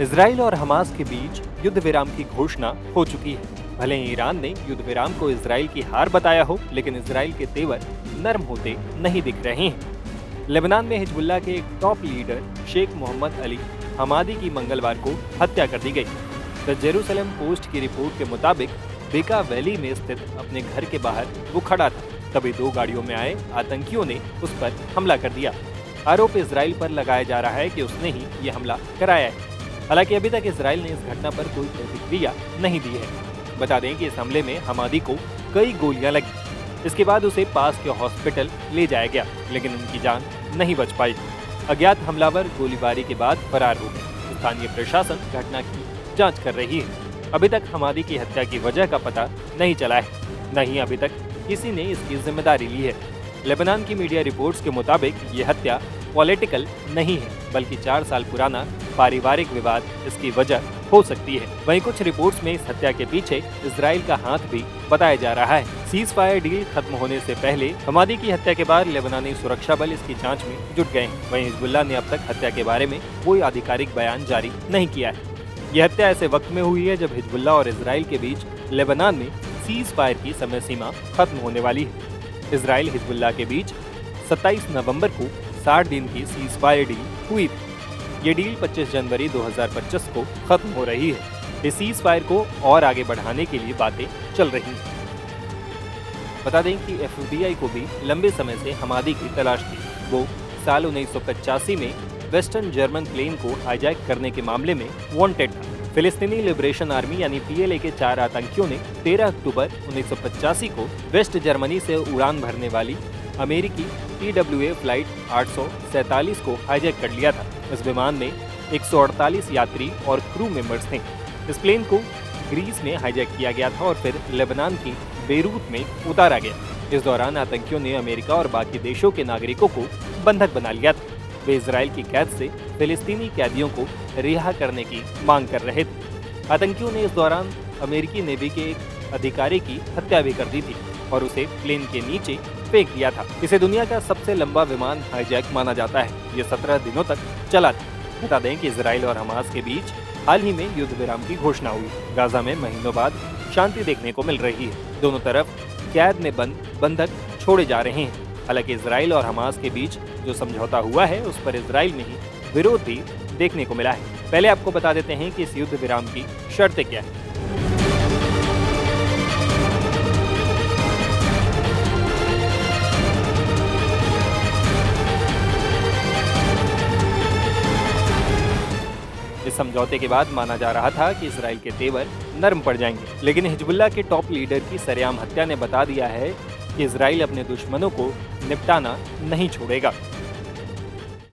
Israel और Hamas के बीच युद्ध विराम की घोषणा हो चुकी है। भले ही ईरान ने युद्ध विराम को इजराइल की हार बताया हो, लेकिन इजराइल के तेवर नरम होते नहीं दिख रहे हैं। लेबनान में हिजबुल्लाह के एक टॉप लीडर शेख मोहम्मद अली हमादी की मंगलवार को हत्या कर दी गई। द जेरूसलम पोस्ट की रिपोर्ट के मुताबिक बेका वैली में स्थित अपने घर के बाहर वो खड़ा था, तभी दो गाड़ियों में आए आतंकियों ने उस पर हमला कर दिया। आरोप इजराइल पर लगाया जा रहा है कि उसने ही ये हमला कराया है। हालांकि अभी तक इजराइल ने इस घटना पर कोई प्रतिक्रिया नहीं दी है। बता दें कि इस हमले में हमादी को कई गोलियां लगी। इसके बाद उसे पास के हॉस्पिटल ले जाया गया, लेकिन उनकी जान नहीं बच पाई। अज्ञात हमलावर गोलीबारी के बाद फरार हो गए। स्थानीय प्रशासन घटना की जांच कर रही है। अभी तक हमादी की हत्या की वजह का पता नहीं चला है, न ही अभी तक किसी ने इसकी जिम्मेदारी ली है। लेबनान की मीडिया रिपोर्ट्स के मुताबिक ये हत्या पॉलिटिकल नहीं है, बल्कि 4 साल पुराना पारिवारिक विवाद इसकी वजह हो सकती है। वहीं कुछ रिपोर्ट्स में इस हत्या के पीछे इजराइल का हाथ भी बताया जा रहा है। सीज फायर डील खत्म होने से पहले हमादी की हत्या के बाद लेबनानी सुरक्षा बल इसकी जांच में जुट गए हैं। वहीं हिजबुल्लाह ने अब तक हत्या के बारे में कोई आधिकारिक बयान जारी नहीं किया है। यह हत्या ऐसे वक्त में हुई है जब हिजबुल्लाह और इजराइल के बीच लेबनान में सीज फायर की समय सीमा खत्म होने वाली है। इजराइल हिजबुल्लाह के बीच 27 नवंबर को 60 दिन की सीज फायर डील हुई थी। ये डील 25 जनवरी 2025 को खत्म हो रही है। इस सीज फायर को और आगे बढ़ाने के लिए बातें चल रही हैं। बता दें कि FBI को भी लंबे समय से हमादी की तलाश थी। वो साल 1985 में वेस्टर्न जर्मन प्लेन को हाईजैक करने के मामले में वांटेड था। फिलिस्तीनी लिबरेशन आर्मी यानी PLA के 4 आतंकियों ने 13 अक्टूबर 1985 को वेस्ट जर्मनी से उड़ान भरने वाली अमेरिकी TWA फ्लाइट 847 को हाईजैक कर लिया था। इस विमान में 148 यात्री और क्रू मेंबर्स थे। इस प्लेन को ग्रीस में हाईजैक किया गया था और फिर लेबनान की बेरूत में उतारा गया। इस दौरान आतंकियों ने अमेरिका और बाकी देशों के नागरिकों को बंधक बना लिया था। वे इजराइल की कैद से फिलिस्तीनी कैदियों को रिहा करने की मांग कर रहे थे। आतंकियों ने इस दौरान अमेरिकी नेवी के एक अधिकारी की हत्या भी कर दी थी और उसे प्लेन के नीचे फेंक दिया था। इसे दुनिया का सबसे लंबा विमान हाईजैक माना जाता है। ये 17 दिनों तक चला था। बता दें कि इजराइल और हमास के बीच हाल ही में युद्ध विराम की घोषणा हुई। गाजा में महीनों बाद शांति देखने को मिल रही है। दोनों तरफ कैद में बंधक छोड़े जा रहे हैं। हालांकि इजराइल और हमास के बीच जो समझौता हुआ है उस पर इजराइल में ही विरोध भी देखने को मिला है। पहले आपको बता देते हैं कि इस युद्ध विराम की शर्तें क्या है। इस समझौते के बाद माना जा रहा था कि इजराइल के तेवर नरम पड़ जाएंगे, लेकिन हिजबुल्लाह के टॉप लीडर की सरेआम हत्या ने बता दिया है कि इजराइल अपने दुश्मनों को निपटाना नहीं छोड़ेगा।